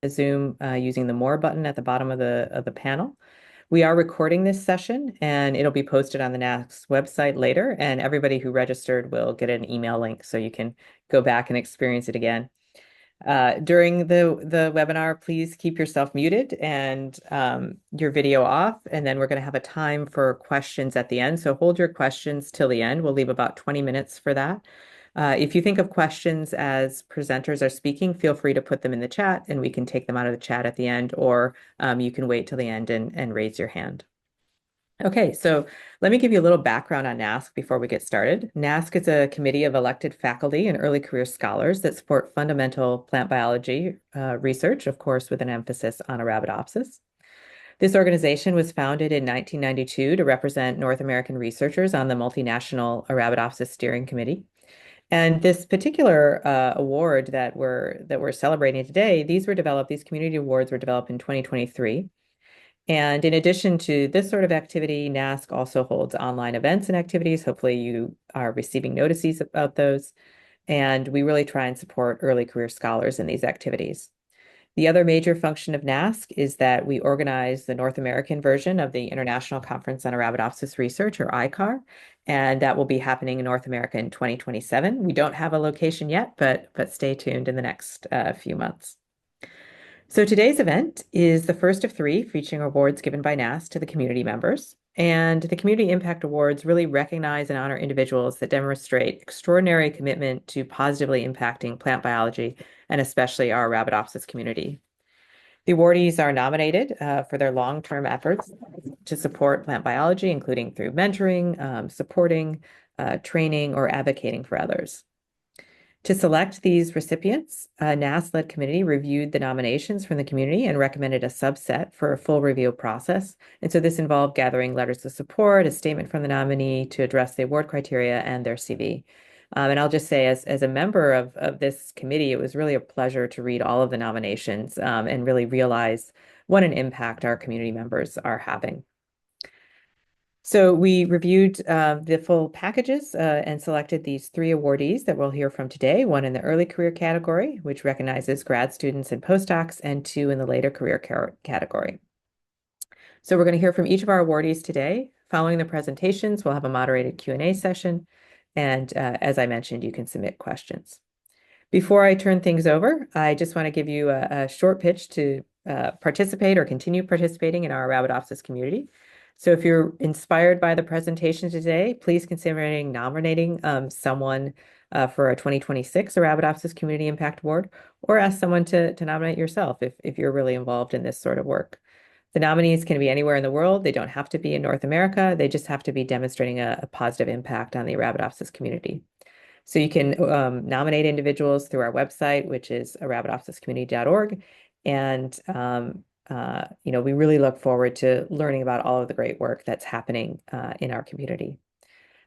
Zoom using the More button at the bottom of the panel. We are recording this session and it'll be posted on the NAASC website later, and everybody who registered will get an email link so you can go back and experience it again. During the webinar, please keep yourself muted and your video off, and then we're going to have a time for questions at the end. So hold your questions till the end. We'll leave about 20 minutes for that. If you think of questions as presenters are speaking, feel free to put them in the chat and we can take them out of the chat at the end, or you can wait till the end and raise your hand. Okay, so let me give you a little background on NAASC before we get started. NAASC is a committee of elected faculty and early career scholars that support fundamental plant biology research, of course, with an emphasis on Arabidopsis. This organization was founded in 1992 to represent North American researchers on the multinational Arabidopsis Steering Committee. And this particular award that we're celebrating today, these community awards were developed in 2023. And in addition to this sort of activity, NAASC also holds online events and activities. Hopefully you are receiving notices about those. And we really try and support early career scholars in these activities. The other major function of NAASC is that we organize the North American version of the International Conference on Arabidopsis Research, or ICAR, and that will be happening in North America in 2027. We don't have a location yet, but stay tuned in the next few months. So today's event is the first of three featuring awards given by NAASC to the community members. And the Community Impact Awards really recognize and honor individuals that demonstrate extraordinary commitment to positively impacting plant biology, and especially our Arabidopsis community. The awardees are nominated for their long-term efforts to support plant biology, including through mentoring, supporting, training, or advocating for others. To select these recipients, a NAASC-led committee reviewed the nominations from the community and recommended a subset for a full review process. And so this involved gathering letters of support, a statement from the nominee to address the award criteria, and their CV. And I'll just say, as a member of this committee, it was really a pleasure to read all of the nominations and really realize what an impact our community members are having. So we reviewed the full packages and selected these three awardees that we'll hear from today, one in the early career category, which recognizes grad students and postdocs, and two in the later career category. So we're going to hear from each of our awardees today. Following the presentations, we'll have a moderated Q&A session. And as I mentioned, you can submit questions. Before I turn things over, I just want to give you a short pitch to participate or continue participating in our Arabidopsis community. So if you're inspired by the presentation today, please consider nominating someone for a 2026 Arabidopsis Community Impact Award, or ask someone to nominate yourself if you're really involved in this sort of work. The nominees can be anywhere in the world. They don't have to be in North America. They just have to be demonstrating a positive impact on the Arabidopsis community. So you can nominate individuals through our website, which is arabidopsiscommunity.org. And we really look forward to learning about all of the great work that's happening in our community.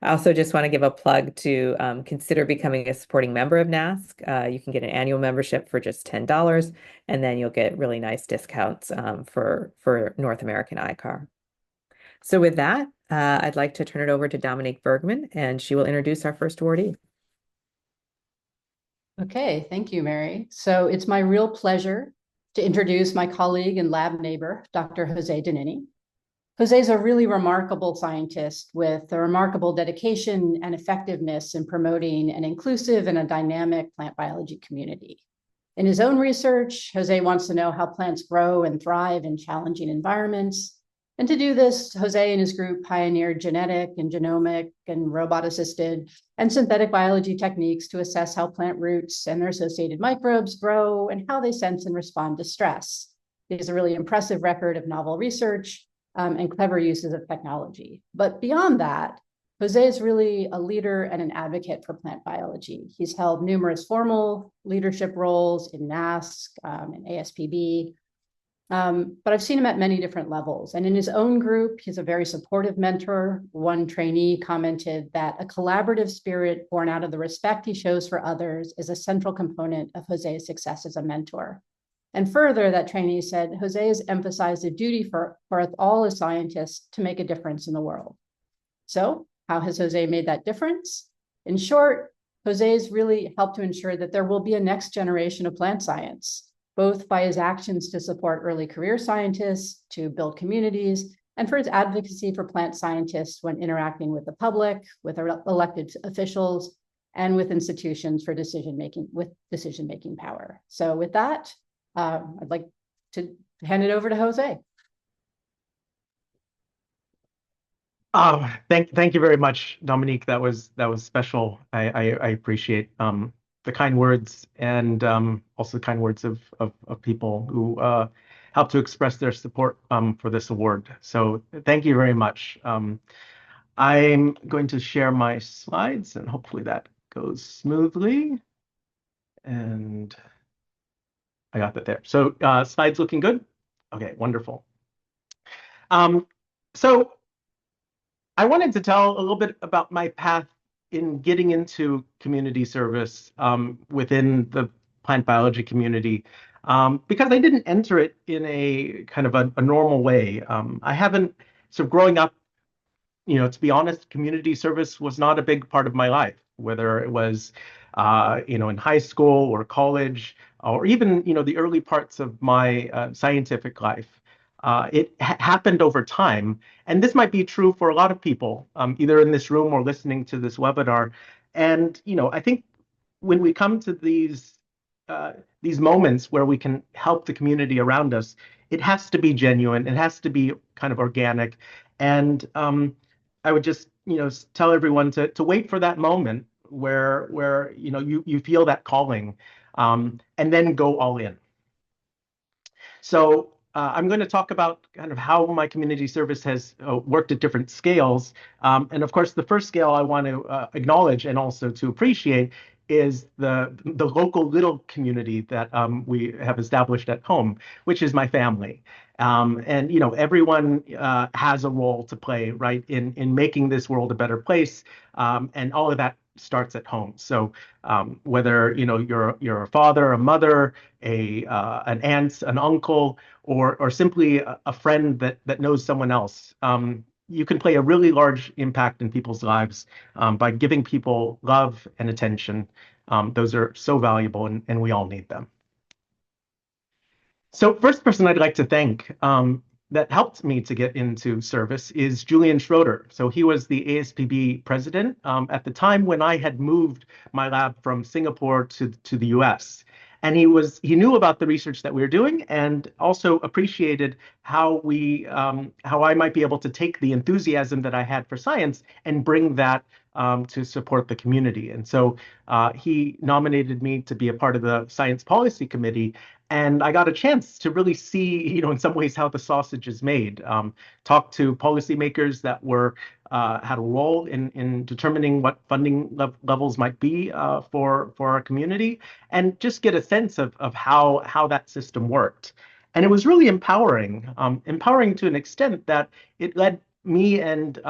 I also just want to give a plug to consider becoming a supporting member of NAASC. You can get an annual membership for just $10, and then you'll get really nice discounts for North American ICAR. So with that, I'd like to turn it over to Dominique Bergmann, and she will introduce our first awardee. Okay, thank you, Mary. So it's my real pleasure to introduce my colleague and lab neighbor, Dr. Jose Dinneny. Jose is a really remarkable scientist with a remarkable dedication and effectiveness in promoting an inclusive and a dynamic plant biology community. In his own research, Jose wants to know how plants grow and thrive in challenging environments. And to do this, Jose and his group pioneered genetic and genomic and robot-assisted and synthetic biology techniques to assess how plant roots and their associated microbes grow and how they sense and respond to stress. He has a really impressive record of novel research and clever uses of technology. But beyond that, Jose is really a leader and an advocate for plant biology. He's held numerous formal leadership roles in NAASC and ASPB, but I've seen him at many different levels. And in his own group, he's a very supportive mentor. One trainee commented that a collaborative spirit born out of the respect he shows for others is a central component of Jose's success as a mentor. And further, that trainee said, Jose has emphasized a duty for all as scientists to make a difference in the world. So how has Jose made that difference? In short, Jose has really helped to ensure that there will be a next generation of plant science. both by his actions to support early career scientists, to build communities, and for his advocacy for plant scientists when interacting with the public, with elected officials, and with institutions for decision-making power. So with that, I'd like to hand it over to Jose. Thank you very much, Dominique. That was special. I appreciate the kind words and also the kind words of people who helped to express their support for this award. So thank you very much. I'm going to share my slides and hopefully that goes smoothly. And I got that there. So slides looking good? Okay, wonderful. So I wanted to tell a little bit about my path in getting into community service within the plant biology community because I didn't enter it in a kind of a normal way. I haven't, so growing up, to be honest, community service was not a big part of my life, whether it was, in high school or college, or even, the early parts of my scientific life. It happened over time, and this might be true for a lot of people, either in this room or listening to this webinar. And, I think when we come to these moments where we can help the community around us, it has to be genuine. It has to be kind of organic. And I would just, tell everyone to wait for that moment where you feel that calling, and then go all in. So I'm going to talk about kind of how my community service has worked at different scales. And of course, the first scale I want to acknowledge and also to appreciate is the local little community that we have established at home, which is my family. And everyone has a role to play, right, in making this world a better place, and all of that starts at home. So whether you're a father, a mother, an aunt, an uncle, or simply a friend that knows someone else, you can play a really large impact in people's lives by giving people love and attention. Those are so valuable, and we all need them. So first person I'd like to thank that helped me to get into service is Julian Schroeder. So he was the ASPB president at the time when I had moved my lab from Singapore to the US. And he knew about the research that we were doing and also appreciated how I might be able to take the enthusiasm that I had for science and bring that to support the community. And so he nominated me to be a part of the Science Policy Committee. And I got a chance to really see, in some ways, how the sausage is made. Talk to policymakers that had a role in determining what funding levels might be for our community, and just get a sense of how that system worked. And it was really empowering to an extent that it led me and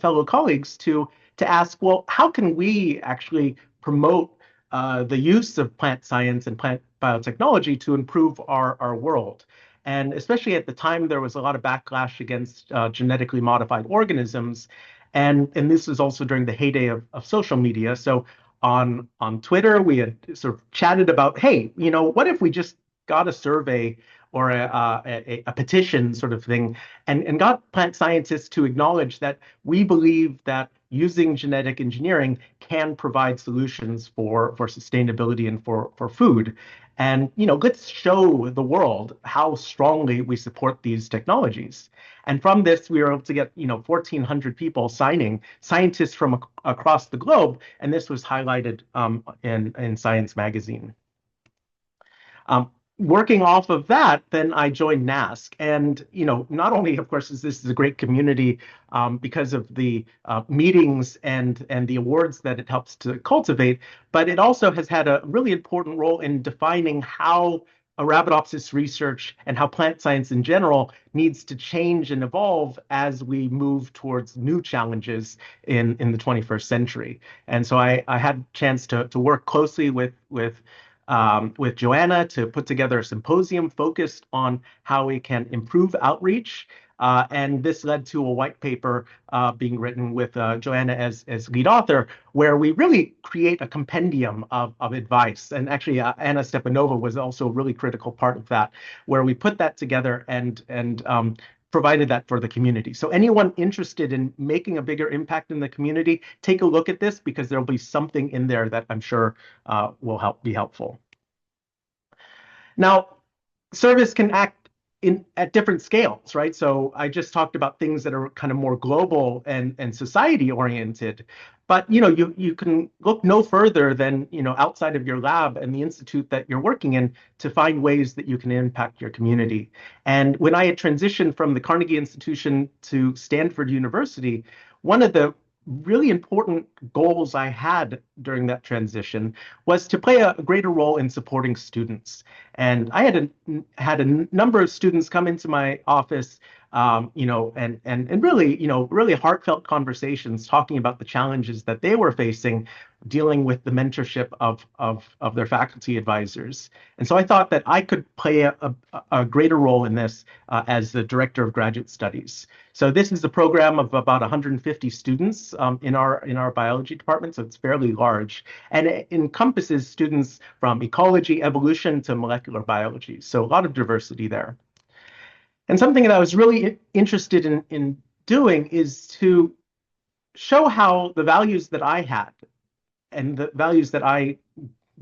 fellow colleagues to ask, well, how can we actually promote the use of plant science and plant biotechnology to improve our world? And especially at the time, there was a lot of backlash against genetically modified organisms. And this was also during the heyday of social media. So on Twitter, we had sort of chatted about, hey, what if we just got a survey or a petition sort of thing and got plant scientists to acknowledge that we believe that using genetic engineering can provide solutions for sustainability and for food. And, let's show the world how strongly we support these technologies. And from this, we were able to get, 1,400 people signing, scientists from across the globe. And this was highlighted in Science magazine. Working off of that, then I joined NAASC. And, not only, of course, is this a great community because of the meetings and the awards that it helps to cultivate, but it also has had a really important role in defining how Arabidopsis research and how plant science in general needs to change and evolve as we move towards new challenges in the 21st century. And so I had a chance to work closely with Joanna to put together a symposium focused on how we can improve outreach And this led to a white paper being written with Joanna as lead author, where we really create a compendium of advice. And actually, Anna Stepanova was also a really critical part of that, where we put that together and provided that for the community. So anyone interested in making a bigger impact in the community, take a look at this, because there'll be something in there that I'm sure will be helpful. Now, service can act at different scales, right? So I just talked about things that are kind of more global and society oriented, but you can look no further than outside of your lab and the institute that you're working in to find ways that you can impact your community. And when I had transitioned from the Carnegie Institution to Stanford University, one of the really important goals I had during that transition was to play a greater role in supporting students. And I had a number of students come into my office, and really heartfelt conversations talking about the challenges that they were facing dealing with the mentorship of their faculty advisors. And so I thought that I could play a greater role in this as the director of graduate studies. So this is a program of about 150 students in our biology department, so it's fairly large, and it encompasses students from ecology, evolution to molecular biology. So a lot of diversity there. And something that I was really interested in doing is to show how the values that I had and the values that I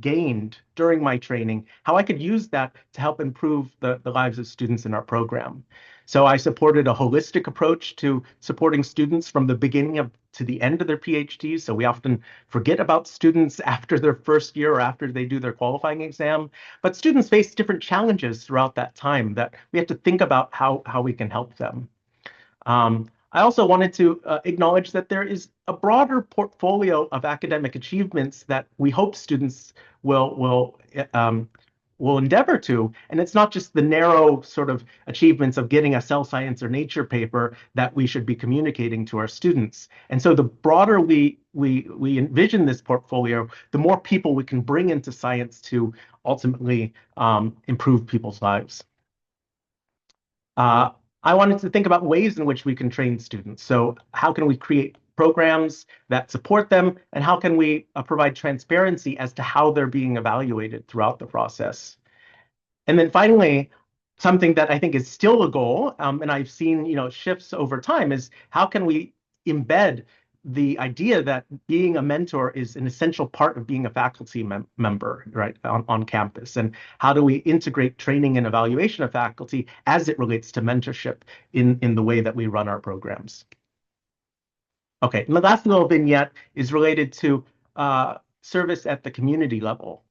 gained during my training, how I could use that to help improve the lives of students in our program. So I supported a holistic approach to supporting students from the beginning to the end of their PhDs. So we often forget about students after their first year or after they do their qualifying exam. But students face different challenges throughout that time that we have to think about how we can help them. I also wanted to acknowledge that there is a broader portfolio of academic achievements that we hope students will endeavor to, and it's not just the narrow sort of achievements of getting a cell science or nature paper that we should be communicating to our students. And so the broader we envision this portfolio, the more people we can bring into science to ultimately improve people's lives. I wanted to think about ways in which we can train students. So how can we create programs that support them, and how can we provide transparency as to how they're being evaluated throughout the process? And then finally, something that I think is still a goal, and I've seen shifts over time, is how can we embed the idea that being a mentor is an essential part of being a faculty member, right, on campus, and how do we integrate training and evaluation of faculty as it relates to mentorship in the way that we run our programs. Okay, and the last little vignette is related to service at the community level.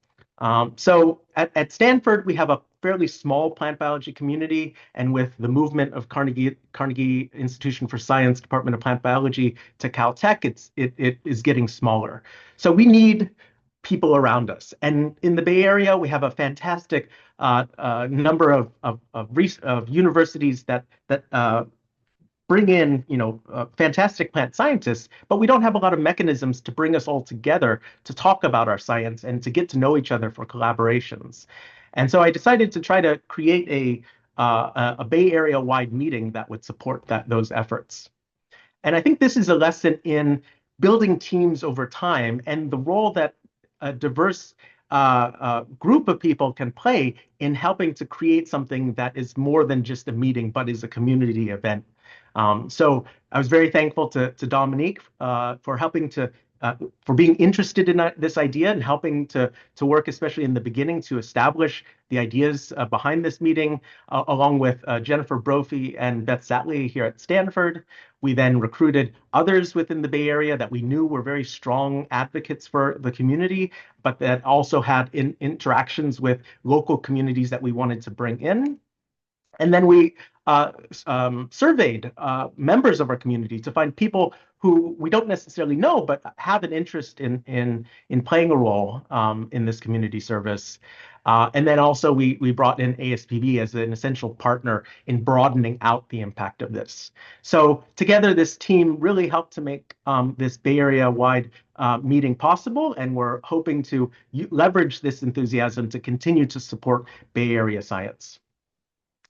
So at Stanford, we have a fairly small plant biology community, and with the movement of Carnegie Institution for Science, Department of Plant Biology to Caltech, it is getting smaller. So we need people around us. And in the Bay Area, we have a fantastic number of universities that bring in fantastic plant scientists, but we don't have a lot of mechanisms to bring us all together to talk about our science and to get to know each other for collaborations. And so I decided to try to create a Bay Area wide meeting that would support those efforts. And I think this is a lesson in building teams over time and the role that a diverse group of people can play in helping to create something that is more than just a meeting, but is a community event. So I was very thankful to Dominique for helping for being interested in this idea and helping to work, especially in the beginning, to establish the ideas behind this meeting, along with Jennifer Brophy and Beth Satley here at Stanford. We then recruited others within the Bay Area that we knew were very strong advocates for the community, but that also had interactions with local communities that we wanted to bring in. And then we surveyed members of our community to find people who we don't necessarily know, but have an interest in playing a role in this community service. And then also we brought in ASPB as an essential partner in broadening out the impact of this. So together, this team really helped to make this Bay Area-wide meeting possible, and we're hoping to leverage this enthusiasm to continue to support Bay Area science.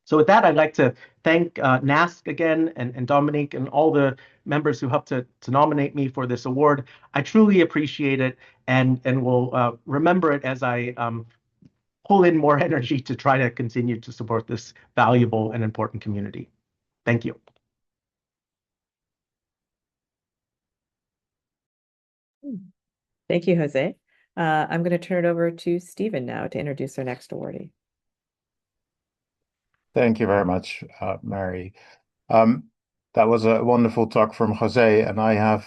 So with that, I'd like to thank NAASC again and Dominique and all the members who helped to nominate me for this award. I truly appreciate it and will remember it as I pull in more energy to try to continue to support this valuable and important community. Thank you. Thank you, Jose. I'm going to turn it over to Stephen now to introduce our next awardee. Thank you very much, Mary. That was a wonderful talk from Jose, and I have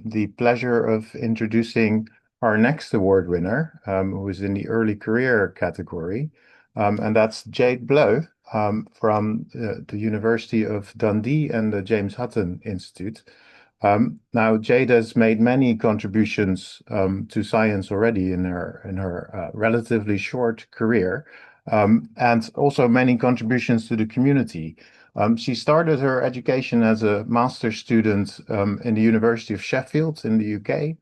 the pleasure of introducing our next award winner, who is in the early career category, and that's Jade Bleau from the University of Dundee and the James Hutton Institute. Now, Jade has made many contributions to science already in her relatively short career, and also many contributions to the community. She started her education as a master's student in the University of Sheffield in the UK,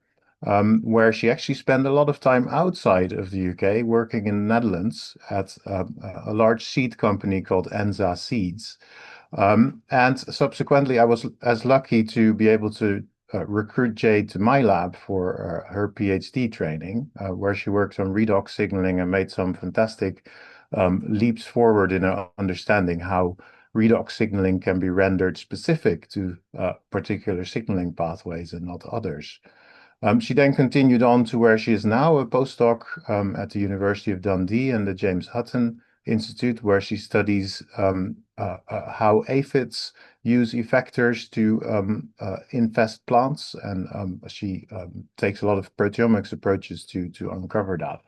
where she actually spent a lot of time outside of the UK, working in the Netherlands at a large seed company called Enza Seeds. And subsequently, I was as lucky to be able to recruit Jade to my lab for her PhD training, where she worked on redox signaling and made some fantastic leaps forward in her understanding how redox signaling can be rendered specific to particular signaling pathways and not others. She then continued on to where she is now, a postdoc at the University of Dundee and the James Hutton Institute, where she studies how aphids use effectors to infest plants, and she takes a lot of proteomics approaches to uncover that.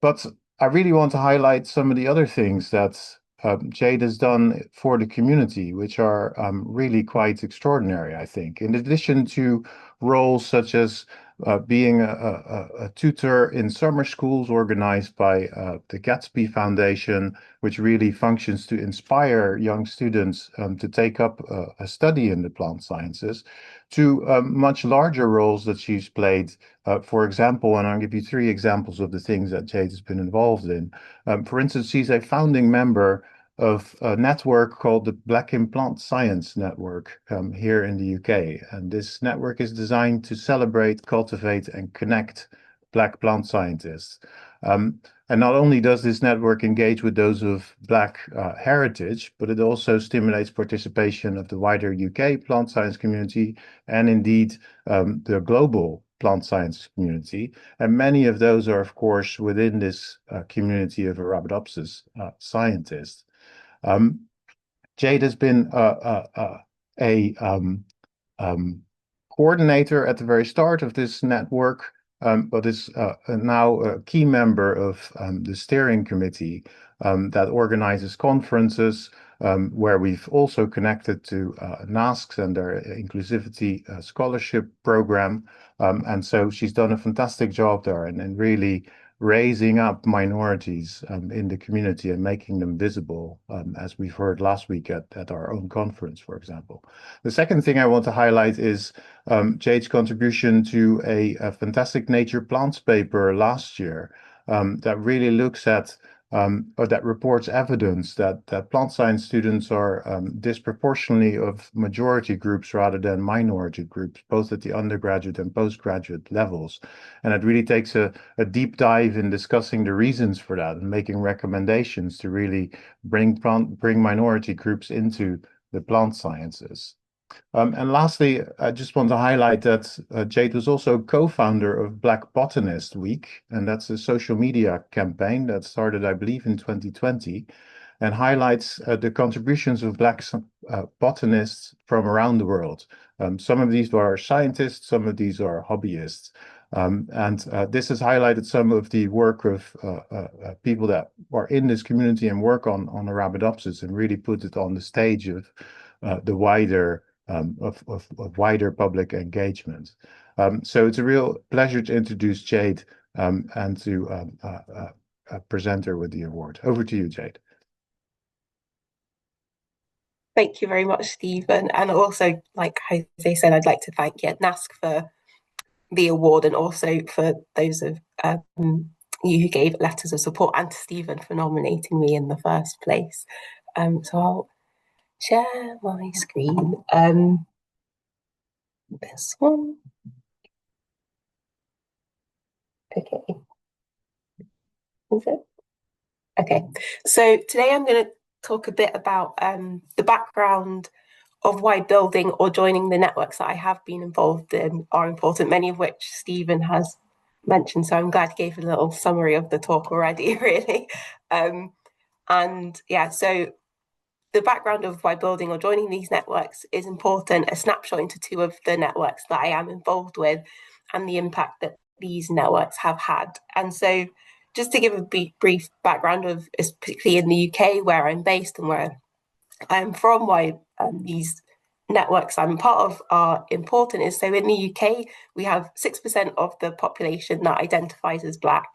But I really want to highlight some of the other things that Jade has done for the community, which are really quite extraordinary, I think. In addition to roles such as being a tutor in summer schools organized by the Gatsby Foundation, which really functions to inspire young students to take up a study in the plant sciences, to much larger roles that she's played. For example, and I'll give you 3 examples of the things that Jade has been involved in. For instance, she's a founding member of a network called the Black in Plant Science Network here in the UK. And this network is designed to celebrate, cultivate, and connect Black plant scientists. And not only does this network engage with those of Black heritage, but it also stimulates participation of the wider UK plant science community and indeed the global plant science community. And many of those are, of course, within this community of Arabidopsis scientists. Jade has been a coordinator at the very start of this network, but is now a key member of the steering committee that organizes conferences, where we've also connected to NAASC and their inclusivity scholarship program. And so she's done a fantastic job there and really raising up minorities in the community and making them visible, as we've heard last week at our own conference, for example. The second thing I want to highlight is Jade's contribution to a fantastic Nature Plants paper last year that really looks at or that reports evidence that plant science students are disproportionately of majority groups rather than minority groups, both at the undergraduate and postgraduate levels. And it really takes a deep dive in discussing the reasons for that and making recommendations to really bring minority groups into the plant sciences. And lastly, I just want to highlight that Jade was also co-founder of Black Botanist Week, and that's a social media campaign that started, I believe, in 2020, and highlights the contributions of Black botanists from around the world. Some of these are scientists, some of these are hobbyists. And this has highlighted some of the work of people that are in this community and work on Arabidopsis and really put it on the stage of the wider wider public engagement. So it's a real pleasure to introduce Jade and to present her with the award. Over to you, Jade. Thank you very much, Stephen. And also, like Jose said, I'd like to thank NAASC for the award and also for those of you who gave letters of support, and to Stephen for nominating me in the first place. So I'll share my screen. This one. Okay. Is it? Okay. So today I'm going to talk a bit about the background of why building or joining the networks that I have been involved in are important, many of which Stephen has mentioned. So I'm glad he gave a little summary of the talk already, really. And yeah, so the background of why building or joining these networks is important, a snapshot into two of the networks that I am involved with and the impact that these networks have had. And so just to give a brief background of, particularly in the UK where I'm based and where I'm from, why these networks I'm part of are important is, so in the UK, we have 6% of the population that identifies as Black.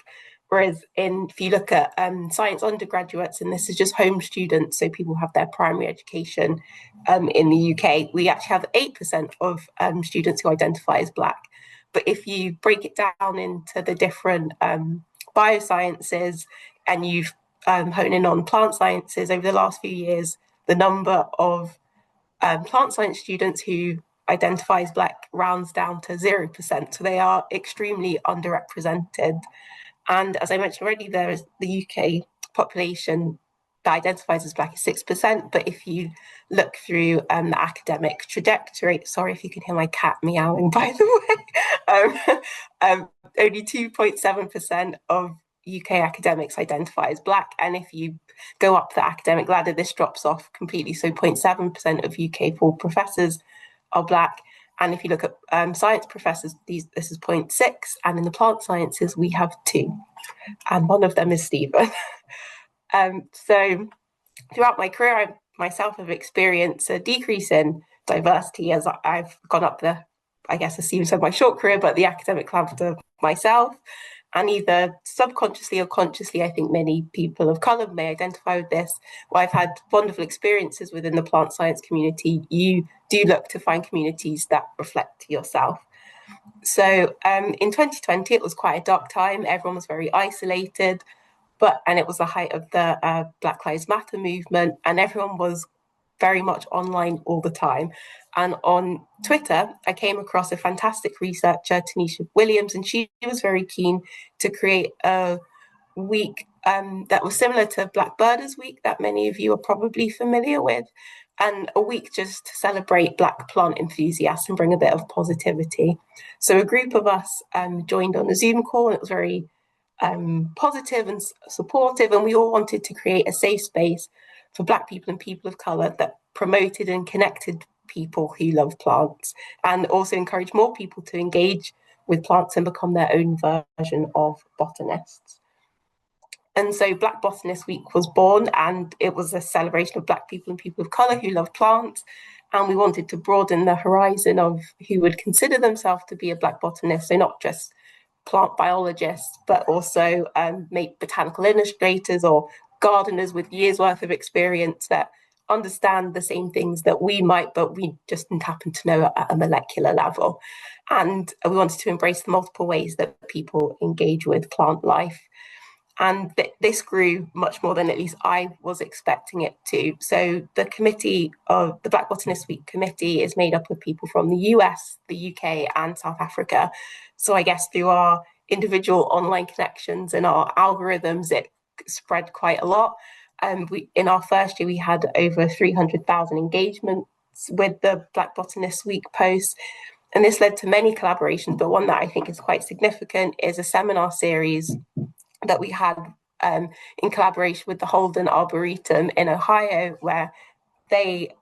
Whereas if you look at science undergraduates, and this is just home students, so people have their primary education in the UK, we actually have 8% of students who identify as Black. But if you break it down into the different biosciences and you've honed in on plant sciences over the last few years, the number of plant science students who identify as Black rounds down to 0%. So they are extremely underrepresented. And as I mentioned already, there is the UK population that identifies as Black is 6%. But if you look through the academic trajectory, sorry if you can hear my cat meowing, by the way, only 2.7% of UK academics identify as Black. And if you go up the academic ladder, this drops off completely. So 0.7% of UK full professors are Black. And if you look at science professors, this is 0.6. And in the plant sciences, we have 2. And one of them is Stephen. So throughout my career, I myself have experienced a decrease in diversity as I've gone up the, I guess, as Stephen said, my short career, but the academic ladder myself. And either subconsciously or consciously, I think many people of colour may identify with this, where I've had wonderful experiences within the plant science community. You do look to find communities that reflect yourself. So in 2020, it was quite a dark time. Everyone was very isolated, and it was the height of the Black Lives Matter movement, and everyone was very much online all the time. And on Twitter, I came across a fantastic researcher, Tanisha Williams, and she was very keen to create a week that was similar to Black Birders Week that many of you are probably familiar with, and a week just to celebrate Black plant enthusiasts and bring a bit of positivity. So a group of us joined on a Zoom call, and it was very positive and supportive, and we all wanted to create a safe space for Black people and people of colour that promoted and connected people who love plants, and also encourage more people to engage with plants and become their own version of botanists. And so Black Botanist Week was born, and it was a celebration of Black people and people of colour who love plants. And we wanted to broaden the horizon of who would consider themselves to be a Black botanist, so not just plant biologists, but also make botanical illustrators or gardeners with years worth of experience that understand the same things that we might, but we just didn't happen to know at a molecular level. And we wanted to embrace the multiple ways that people engage with plant life. And this grew much more than at least I was expecting it to. So the committee of the Black Botanist Week committee is made up of people from the US, the UK, and South Africa. So I guess through our individual online connections and our algorithms, it spread quite a lot. In our first year, we had over 300,000 engagements with the Black Botanist Week posts. And this led to many collaborations, but one that I think is quite significant is a seminar series that we had in collaboration with the Holden Arboretum in Ohio, where they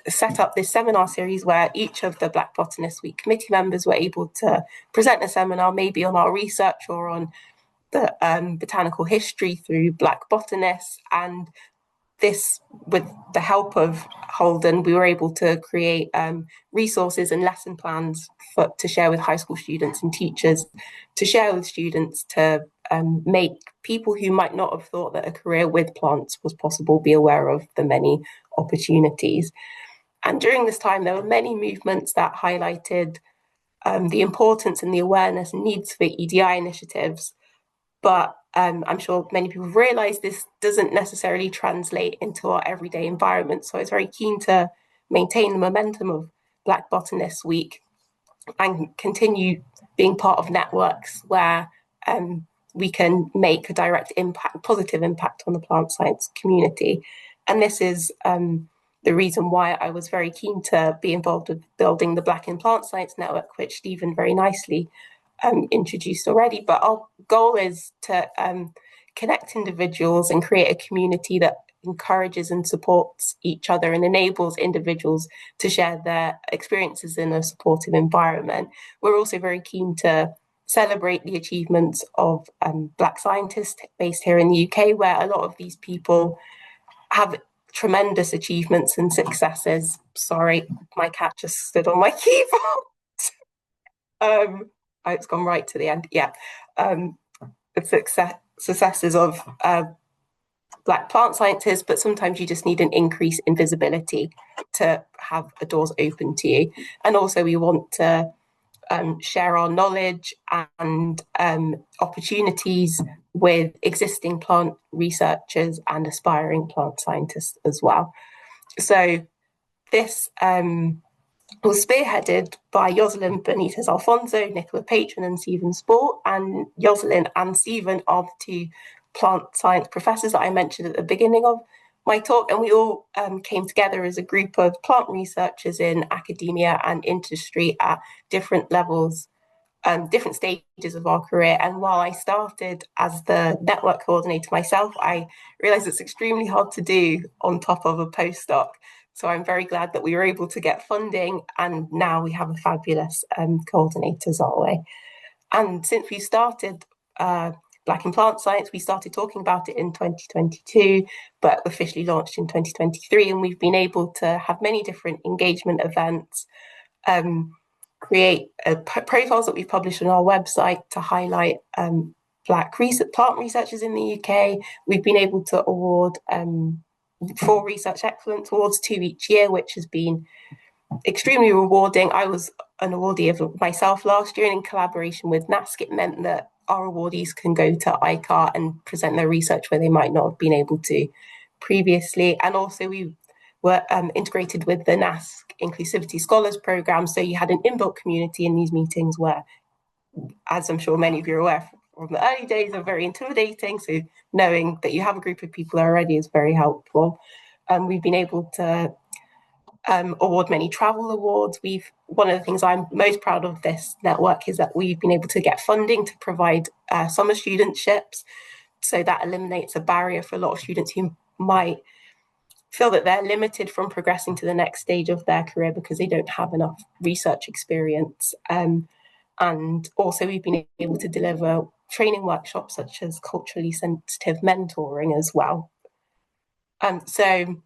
set up this seminar series where each of the Black Botanist Week committee members were able to present a seminar, maybe on our research or on the botanical history through Black botanists. And this, with the help of Holden, we were able to create resources and lesson plans to share with high school students and teachers, to share with students, to make people who might not have thought that a career with plants was possible be aware of the many opportunities. And during this time, there were many movements that highlighted the importance and the awareness and needs for EDI initiatives. but I'm sure many people realize this doesn't necessarily translate into our everyday environment. So I was very keen to maintain the momentum of Black Botanists Week and continue being part of networks where we can make a direct impact, positive impact on the plant science community. And this is the reason why I was very keen to be involved with building the Black in Plant Science Network, which Stephen very nicely introduced already. But our goal is to connect individuals and create a community that encourages and supports each other and enables individuals to share their experiences in a supportive environment. We're also very keen to celebrate the achievements of Black scientists based here in the UK, where a lot of these people have tremendous achievements and successes. Sorry, my cat just stood on my keyboard. It's gone right to the end. Yeah, the successes of Black plant scientists, but sometimes you just need an increase in visibility to have the doors open to you. And also we want to share our knowledge and opportunities with existing plant researchers and aspiring plant scientists as well. So this was spearheaded by Jocelyn Benitez Alfonso, Nicola Patron and Stephen Spoel. And Jocelyn and Stephen are the two plant science professors that I mentioned at the beginning of my talk, and we all came together as a group of plant researchers in academia and industry at different levels, different stages of our career. And while I started as the network coordinator myself, I realized it's extremely hard to do on top of a postdoc. So I'm very glad that we were able to get funding, and now we have a fabulous coordinators our way. And since we started Black in Plant Science, we started talking about it in 2022, but officially launched in 2023. And we've been able to have many different engagement events, create profiles that we've published on our website to highlight Black plant researchers in the UK. We've been able to award 4 Research Excellence Awards, 2 each year, which has been extremely rewarding. I was an awardee of myself last year, and in collaboration with NAASC, it meant that our awardees can go to ICAR and present their research where they might not have been able to previously. And also we were integrated with the NAASC Inclusivity Scholars Programme. So you had an inbuilt community in these meetings where, as I'm sure many of you are aware from the early days, are very intimidating. So knowing that you have a group of people already is very helpful. We've been able to award many travel awards. One of the things I'm most proud of this network is that we've been able to get funding to provide summer studentships. So that eliminates a barrier for a lot of students who might feel that they're limited from progressing to the next stage of their career because they don't have enough research experience. And also we've been able to deliver training workshops such as culturally sensitive mentoring as well. So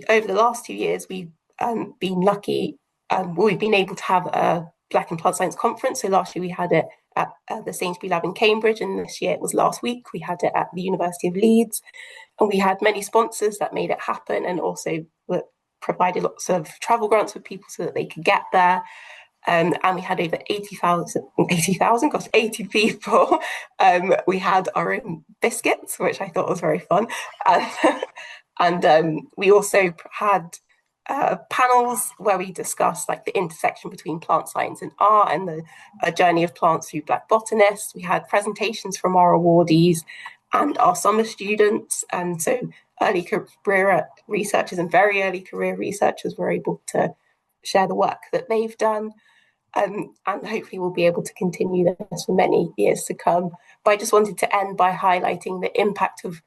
over the last 2 years, we've been lucky. We've been able to have a Black in Plant Science conference. So last year we had it at the Sainsbury Lab in Cambridge, and this year it was last week. We had it at the University of Leeds, and we had many sponsors that made it happen, and also provided lots of travel grants for people so that they could get there. And we had over 80 people. We had our own biscuits, which I thought was very fun. And we also had panels where we discussed like the intersection between plant science and art and the journey of plants through Black botanists. We had presentations from our awardees and our summer students. And so early career researchers and very early career researchers were able to share the work that they've done. And hopefully we'll be able to continue this for many years to come. But I just wanted to end by highlighting the impact of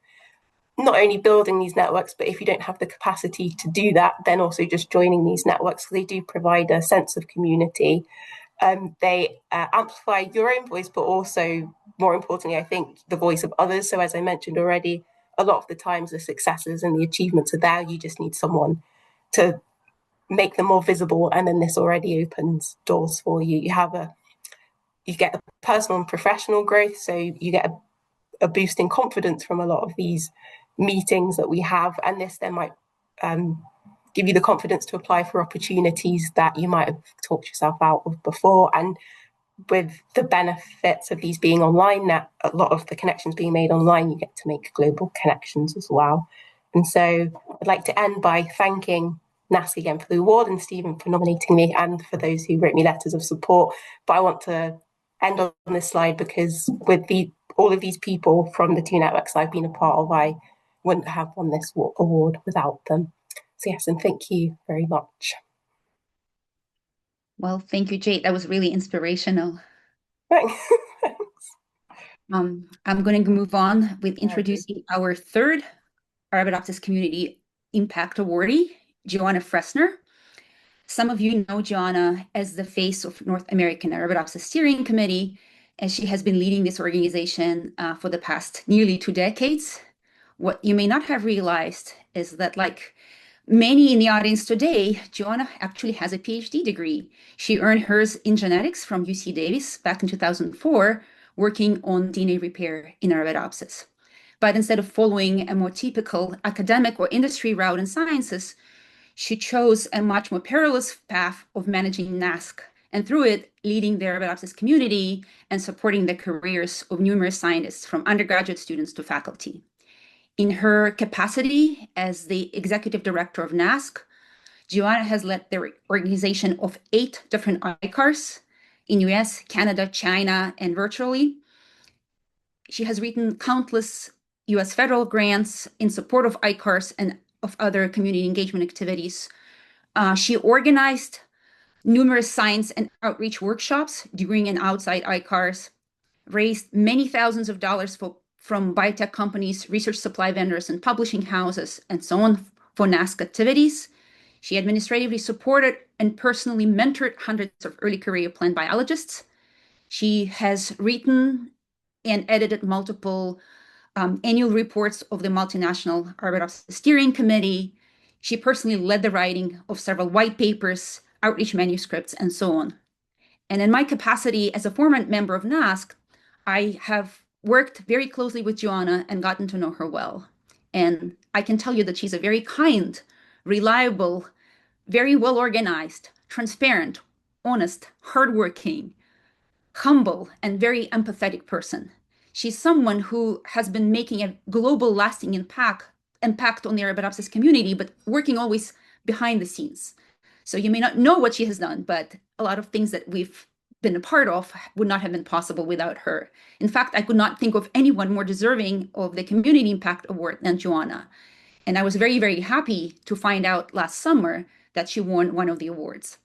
not only building these networks, but if you don't have the capacity to do that, then also just joining these networks, because they do provide a sense of community. They amplify your own voice, but also, more importantly, I think, the voice of others. So as I mentioned already, a lot of the times the successes and the achievements are there. You just need someone to make them more visible, and then this already opens doors for you. You get a personal and professional growth, so you get a boost in confidence from a lot of these meetings that we have, and this then might give you the confidence to apply for opportunities that you might have talked yourself out of before. And with the benefits of these being online, that a lot of the connections being made online, you get to make global connections as well. And so I'd like to end by thanking NAASC again for the award and Stephen for nominating me and for those who wrote me letters of support. But I want to end on this slide because with all of these people from the two networks I've been a part of, I wouldn't have won this award without them. So yes, and thank you very much. Well, thank you, Jade. That was really inspirational. Thanks. I'm going to move on with introducing our third Arabidopsis Community Impact awardee, Joanna Friesner. Some of you know Joanna as the face of North American Arabidopsis Steering Committee, and she has been leading this organization for the past nearly 2 decades. What you may not have realized is that, like many in the audience today, Joanna actually has a PhD degree. She earned hers in genetics from UC Davis back in 2004, working on DNA repair in Arabidopsis. But instead of following a more typical academic or industry route in sciences, she chose a much more perilous path of managing NAASC, and through it, leading the Arabidopsis community and supporting the careers of numerous scientists, from undergraduate students to faculty. In her capacity as the executive director of NAASC, Joanna has led the organization of 8 different ICARs in US, Canada, China, and virtually. She has written countless US federal grants in support of ICARs and of other community engagement activities. She organized numerous science and outreach workshops during and outside ICARs, raised many thousands of dollars from biotech companies, research supply vendors, and publishing houses, and so on for NAASC activities. She administratively supported and personally mentored hundreds of early career plant biologists. She has written and edited multiple annual reports of the Multinational Arabidopsis Steering Committee. She personally led the writing of several white papers, outreach manuscripts, and so on. And in my capacity as a former member of NAASC, I have worked very closely with Joanna and gotten to know her well. And I can tell you that she's a very kind, reliable, very well organized, transparent, honest, hardworking, humble, and very empathetic person. She's someone who has been making a global lasting impact on the Arabidopsis community, but working always behind the scenes. So you may not know what she has done, but a lot of things that we've been a part of would not have been possible without her. In fact, I could not think of anyone more deserving of the Community Impact Award than Joanna. And I was very, very happy to find out last summer that she won one of the awards.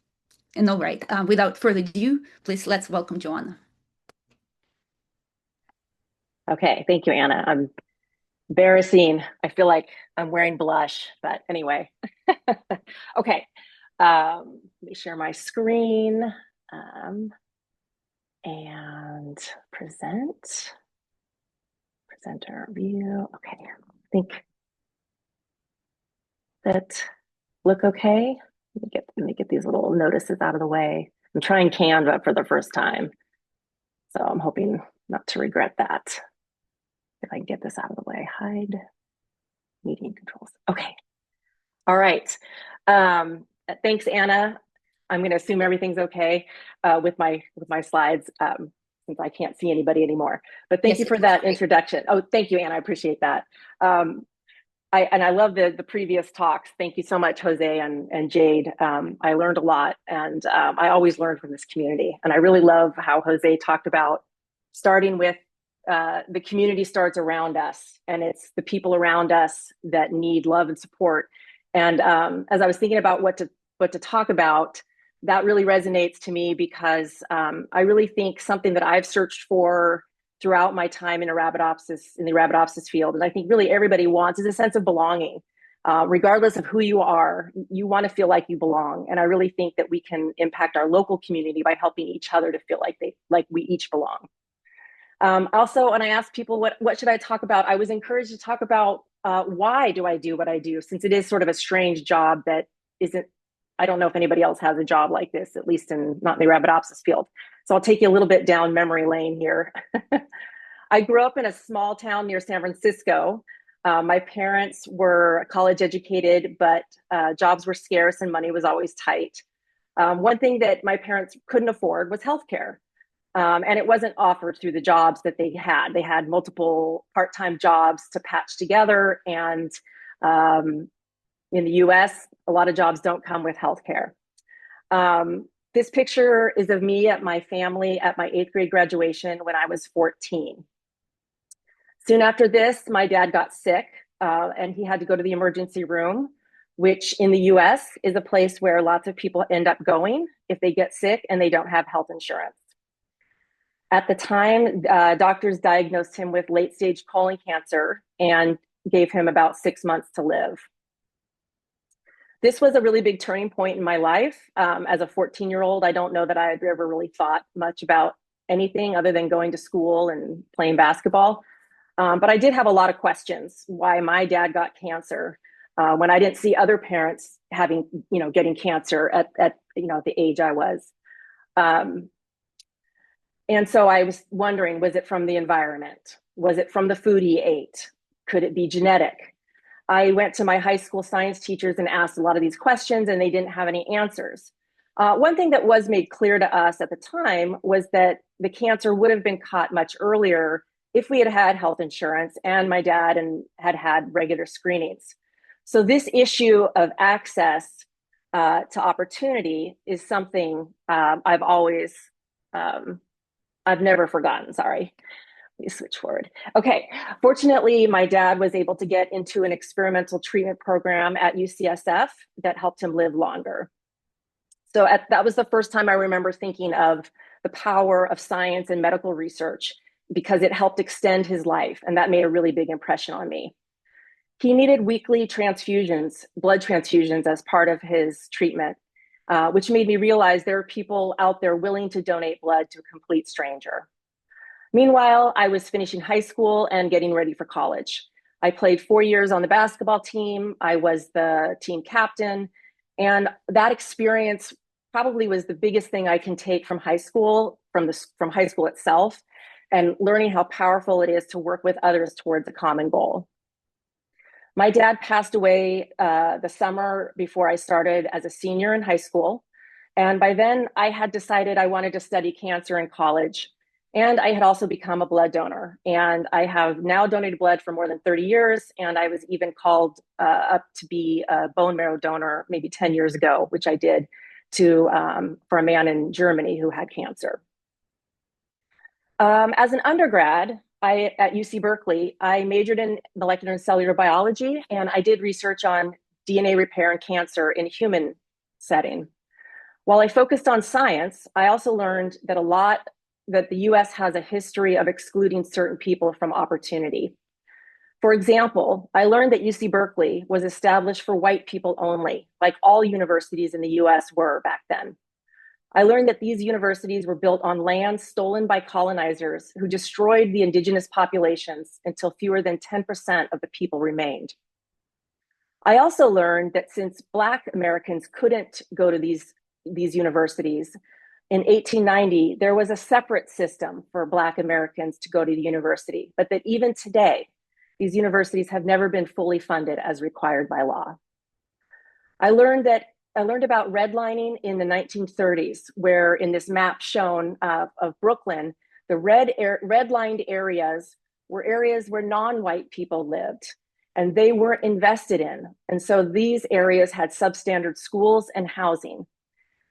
And all right, without further ado, please let's welcome Joanna. Okay, thank you, Anna. I'm embarrassing. I feel like I'm wearing blush, but anyway. Okay, let me share my screen and presenter view. Okay, I think that look okay. Let me get these little notices out of the way. I'm trying Canva for the first time, so I'm hoping not to regret that. If I can get this out of the way, hide meeting controls. Okay. All right. Thanks, Anna. I'm going to assume everything's okay with my slides since I can't see anybody anymore. But thank you for that introduction. Oh, thank you, Anna. I appreciate that. I love the previous talks. Thank you so much, Jose and Jade. I learned a lot, and I always learn from this community. And I really love how Jose talked about starting with the community starts around us, and it's the people around us that need love and support. And as I was thinking about what to talk about, that really resonates to me because I really think something that I've searched for throughout my time in the Arabidopsis field, and I think really everybody wants, is a sense of belonging. Regardless of who you are, you want to feel like you belong. And I really think that we can impact our local community by helping each other to feel like we each belong. Also, when I asked people what should I talk about, I was encouraged to talk about why do I do what I do, since it is sort of a strange job that isn't, I don't know if anybody else has a job like this, at least not in the Arabidopsis field. So I'll take you a little bit down memory lane here. I grew up in a small town near San Francisco. My parents were college educated, but jobs were scarce and money was always tight. One thing that my parents couldn't afford was healthcare. And it wasn't offered through the jobs that they had. They had multiple part-time jobs to patch together. And in the US, a lot of jobs don't come with healthcare. This picture is of me at my family at my 8th grade graduation when I was 14. Soon after this, my dad got sick and he had to go to the emergency room, which in the US is a place where lots of people end up going if they get sick and they don't have health insurance. At the time, doctors diagnosed him with late-stage colon cancer and gave him about 6 months to live. This was a really big turning point in my life. As a 14-year-old, I don't know that I had ever really thought much about anything other than going to school and playing basketball. But I did have a lot of questions why my dad got cancer when I didn't see other parents having, getting cancer at the age I was. And so I was wondering, was it from the environment? Was it from the food he ate? Could it be genetic? I went to my high school science teachers and asked a lot of these questions, and they didn't have any answers. One thing that was made clear to us at the time was that the cancer would have been caught much earlier if we had had health insurance and my dad had had regular screenings. So this issue of access to opportunity is something I've never forgotten, sorry. Let me switch forward. Okay, fortunately, my dad was able to get into an experimental treatment program at UCSF that helped him live longer. So that was the first time I remember thinking of the power of science and medical research because it helped extend his life, and that made a really big impression on me. He needed weekly transfusions, blood transfusions as part of his treatment, which made me realize there are people out there willing to donate blood to a complete stranger. Meanwhile, I was finishing high school and getting ready for college. I played 4 years on the basketball team. I was the team captain. And that experience probably was the biggest thing I can take from high school, from high school itself, and learning how powerful it is to work with others towards a common goal. My dad passed away the summer before I started as a senior in high school. And by then I had decided I wanted to study cancer in college. And I had also become a blood donor. And I have now donated blood for more than 30 years. And I was even called up to be a bone marrow donor maybe 10 years ago, which I did for a man in Germany who had cancer. As an undergrad at UC Berkeley, I majored in molecular and cellular biology, and I did research on DNA repair and cancer in a human setting. While I focused on science, I also learned that the US has a history of excluding certain people from opportunity. For example, I learned that UC Berkeley was established for white people only, like all universities in the US were back then. I learned that these universities were built on land stolen by colonizers who destroyed the indigenous populations until fewer than 10% of the people remained. I also learned that since Black Americans couldn't go to these universities, in 1890, there was a separate system for Black Americans to go to the university, but that even today, these universities have never been fully funded as required by law. I learned about redlining in the 1930s, where in this map shown of Brooklyn, the redlined areas were areas where non-white people lived, and they weren't invested in. And so these areas had substandard schools and housing.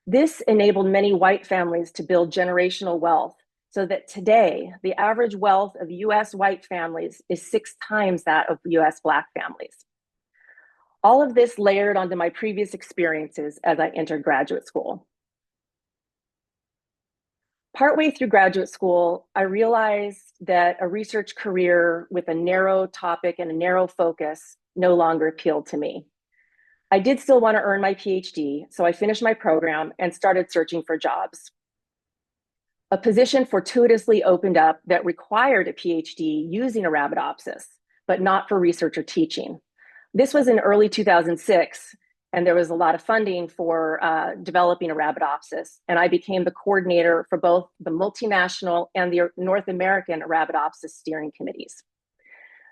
This enabled many white families to build generational wealth, so that today, the average wealth of US white families is 6 times that of US Black families. All of this layered onto my previous experiences as I entered graduate school. Partway through graduate school, I realized that a research career with a narrow topic and a narrow focus no longer appealed to me. I did still want to earn my PhD, so I finished my program and started searching for jobs. A position fortuitously opened up that required a PhD using Arabidopsis, but not for research or teaching. This was in early 2006, and there was a lot of funding for developing Arabidopsis, and I became the coordinator for both the multinational and the North American Arabidopsis steering committees.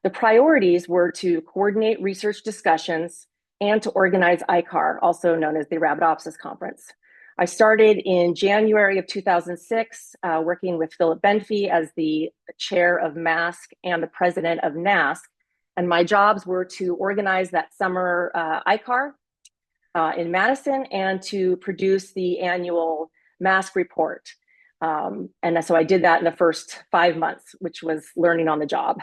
The priorities were to coordinate research discussions and to organize ICAR, also known as the Arabidopsis Conference. I started in January of 2006, working with Philip Benfey as the chair of NAASC and the president of NAASC. And my jobs were to organize that summer ICAR in Madison and to produce the annual NAASC report. And so I did that in the first 5 months, which was learning on the job.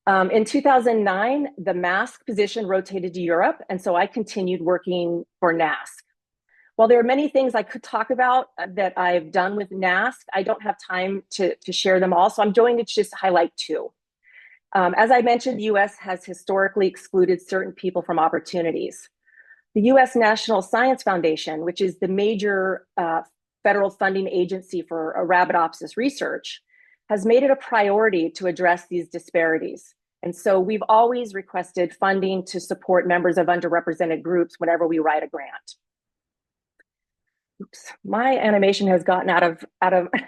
In 2009, the NAASC position rotated to Europe, and so I continued working for NAASC. While there are many things I could talk about that I've done with NAASC, I don't have time to share them all, so I'm going to just highlight two. As I mentioned, the US has historically excluded certain people from opportunities. The US National Science Foundation, which is the major federal funding agency for Arabidopsis research, has made it a priority to address these disparities. And so we've always requested funding to support members of underrepresented groups whenever we write a grant. Oops, my animation has gotten out of,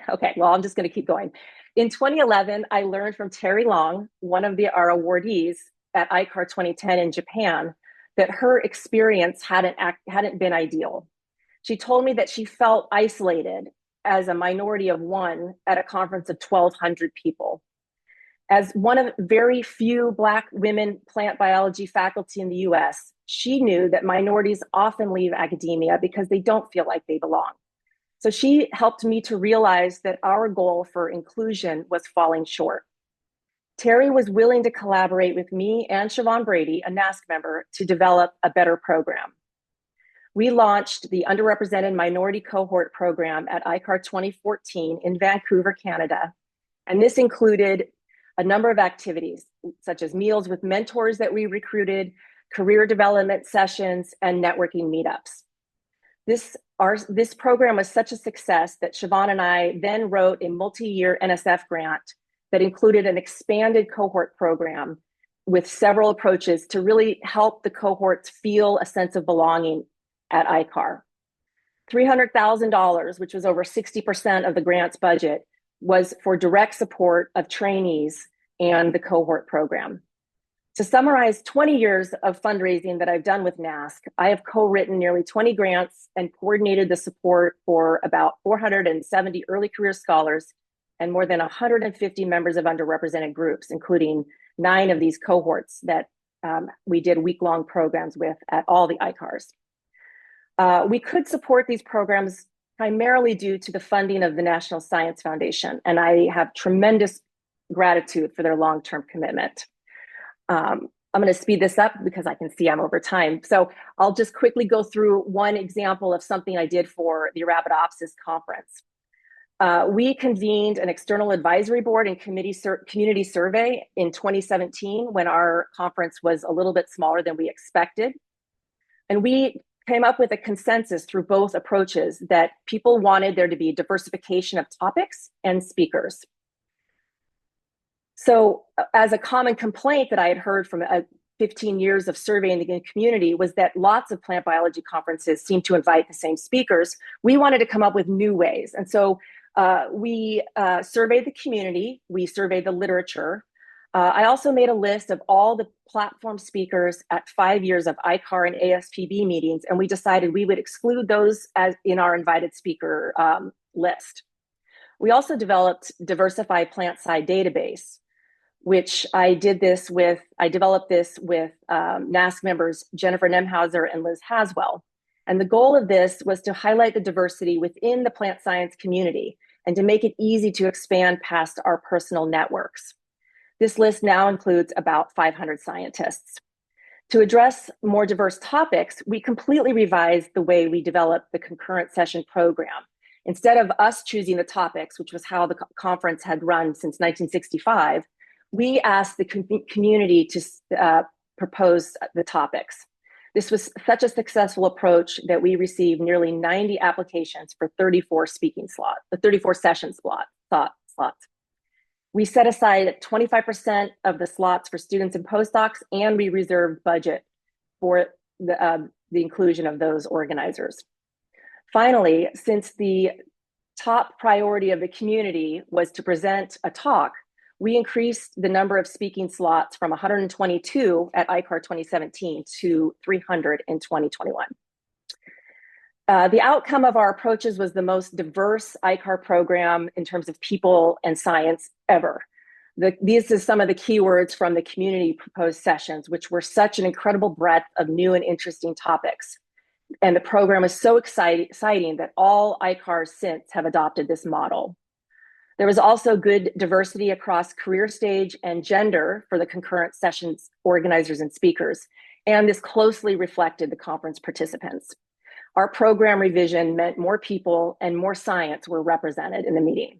okay, well, I'm just gonna keep going. In 2011, I learned from Terry Long, one of our awardees at ICAR 2010 in Japan, that her experience hadn't been ideal. She told me that she felt isolated as a minority of one at a conference of 1,200 people. As one of very few Black women plant biology faculty in the US, she knew that minorities often leave academia because they don't feel like they belong. So she helped me to realize that our goal for inclusion was falling short. Terry was willing to collaborate with me and Siobhan Brady, a NAASC member, to develop a better program. We launched the Underrepresented Minority Cohort Program at ICAR 2014 in Vancouver, Canada. And this included a number of activities, such as meals with mentors that we recruited, career development sessions, and networking meetups. This program was such a success that Siobhan and I then wrote a multi-year NSF grant that included an expanded cohort program with several approaches to really help the cohorts feel a sense of belonging at ICAR. $300,000, which was over 60% of the grant's budget, was for direct support of trainees and the cohort program. To summarize 20 years of fundraising that I've done with NAASC, I have co-written nearly 20 grants and coordinated the support for about 470 early career scholars and more than 150 members of underrepresented groups, including 9 of these cohorts that we did week-long programs with at all the ICARs. We could support these programs primarily due to the funding of the National Science Foundation, and I have tremendous gratitude for their long-term commitment. I'm going to speed this up because I can see I'm over time. So I'll just quickly go through one example of something I did for the Arabidopsis conference. We convened an external advisory board and community survey in 2017 when our conference was a little bit smaller than we expected. And we came up with a consensus through both approaches that people wanted there to be diversification of topics and speakers. So as a common complaint that I had heard from 15 years of surveying the community was that lots of plant biology conferences seem to invite the same speakers. We wanted to come up with new ways. And so we surveyed the community, we surveyed the literature. I also made a list of all the platform speakers at 5 years of ICAR and ASPB meetings, and we decided we would exclude those as in our invited speaker list. We also developed Diversified Plant Side Database, which I developed this with NAASC members Jennifer Nemhauser and Liz Haswell. And the goal of this was to highlight the diversity within the plant science community and to make it easy to expand past our personal networks. This list now includes about 500 scientists. To address more diverse topics, we completely revised the way we developed the concurrent session program. Instead of us choosing the topics, which was how the conference had run since 1965, we asked the community to propose the topics. This was such a successful approach that we received nearly 90 applications for 34 speaking slots, 34 session slots. We set aside 25% of the slots for students and postdocs, and we reserved budget for the inclusion of those organizers. Finally, since the top priority of the community was to present a talk, we increased the number of speaking slots from 122 at ICAR 2017 to 300 in 2021. The outcome of our approaches was the most diverse ICAR program in terms of people and science ever. These are some of the keywords from the community proposed sessions, which were such an incredible breadth of new and interesting topics. And the program is so exciting that all ICARs since have adopted this model. There was also good diversity across career stage and gender for the concurrent sessions organizers and speakers, and this closely reflected the conference participants. Our program revision meant more people and more science were represented in the meeting.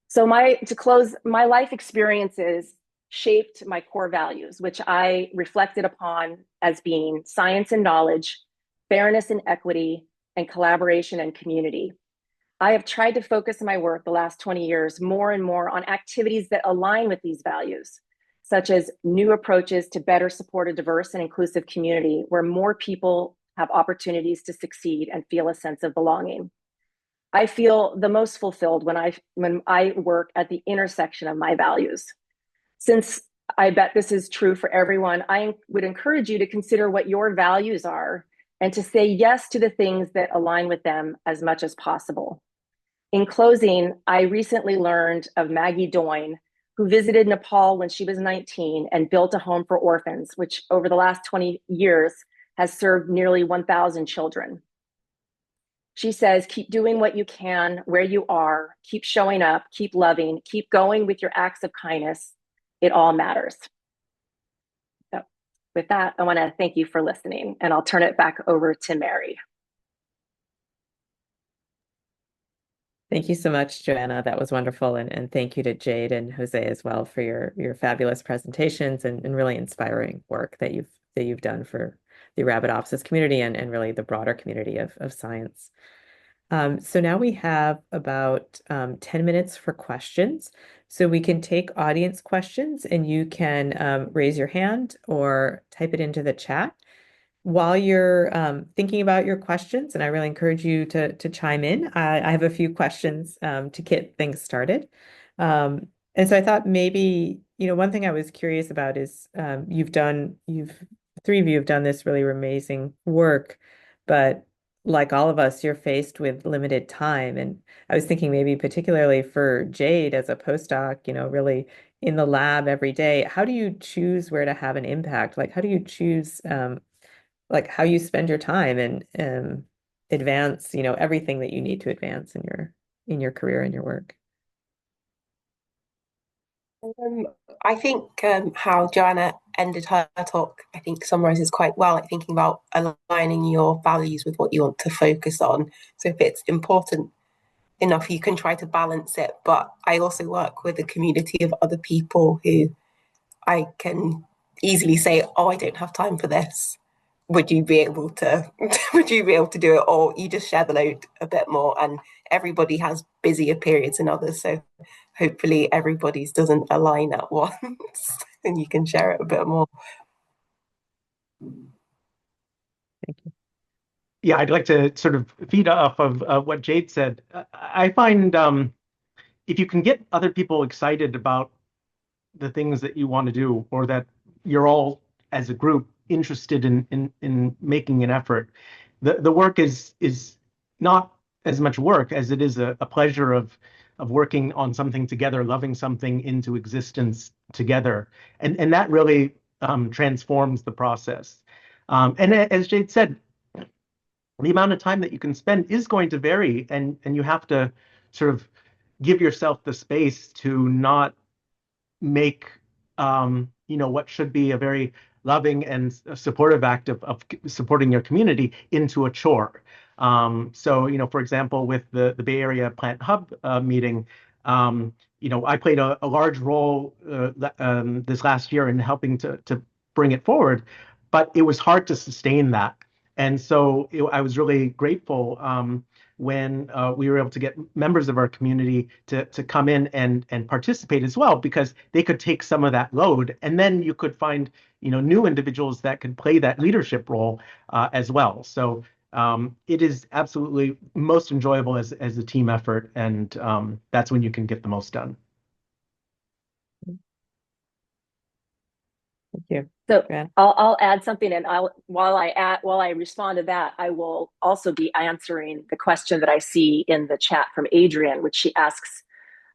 So to close, my life experiences shaped my core values, which I reflected upon as being science and knowledge, fairness and equity, and collaboration and community. I have tried to focus my work the last 20 years more and more on activities that align with these values, such as new approaches to better support a diverse and inclusive community where more people have opportunities to succeed and feel a sense of belonging. I feel the most fulfilled when I work at the intersection of my values. Since I bet this is true for everyone, I would encourage you to consider what your values are and to say yes to the things that align with them as much as possible. In closing, I recently learned of Maggie Doyne, who visited Nepal when she was 19 and built a home for orphans, which over the last 20 years has served nearly 1,000 children. She says, keep doing what you can where you are, keep showing up, keep loving, keep going with your acts of kindness. It all matters. So with that, I want to thank you for listening, and I'll turn it back over to Mary. Thank you so much, Joanna. That was wonderful. And thank you to Jade and Jose as well for your fabulous presentations and really inspiring work that you've done for the Arabidopsis community and really the broader community of science. So now we have about 10 minutes for questions. So we can take audience questions and you can raise your hand or type it into the chat. While you're thinking about your questions, and I really encourage you to chime in, I have a few questions to get things started. And so I thought maybe, one thing I was curious about is three of you have done this really amazing work, but like all of us, you're faced with limited time. And I was thinking maybe particularly for Jade as a postdoc, really in the lab every day, how do you choose where to have an impact? Like, how do you choose how you spend your time and advance, everything that you need to advance in your career and your work? I think how Joanna ended her talk, I think summarizes quite well, like thinking about aligning your values with what you want to focus on. So if it's important enough, you can try to balance it. But I also work with a community of other people who I can easily say, oh, I don't have time for this. Would you be able to do it, or you just share the load a bit more? And everybody has busier periods than others, so hopefully everybody's doesn't align at once and you can share it a bit more. Thank you. Yeah, I'd like to sort of feed off of what Jade said. I find if you can get other people excited about the things that you want to do, or that you're all as a group interested in making an effort, the work is not as much work as it is a pleasure of working on something together, loving something into existence together, and that really transforms the process. And as Jade said, the amount of time that you can spend is going to vary, and you have to sort of give yourself the space to not make what should be a very loving and supportive act of supporting your community into a chore. So, for example, with the Bay Area Plant Hub meeting, I played a large role this last year in helping to bring it forward, but it was hard to sustain that. And so I was really grateful when we were able to get members of our community to come in and participate as well, because they could take some of that load, and then you could find new individuals that could play that leadership role as well. So it is absolutely most enjoyable as a team effort, and that's when you can get the most done. Thank you. So Joanna. I'll add something, and while I respond to that, I will also be answering the question that I see in the chat from Adrienne, which she asks,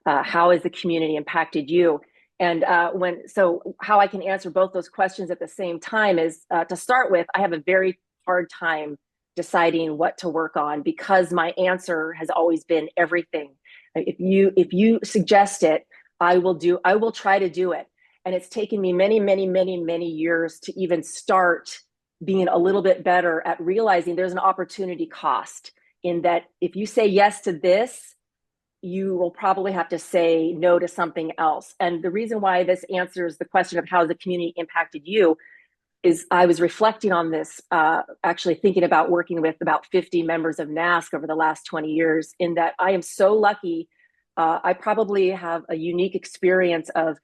how has the community impacted you? And how I can answer both those questions at the same time is, to start with, I have a very hard time deciding what to work on because my answer has always been everything. If you suggest it, I will try to do it. And it's taken me many, many, many, many years to even start being a little bit better at realizing there's an opportunity cost in that if you say yes to this, you will probably have to say no to something else. And the reason why this answers the question of how the community impacted you is I was reflecting on this, actually thinking about working with about 50 members of NAASC over the last 20 years, in that I am so lucky. I probably have a unique experience of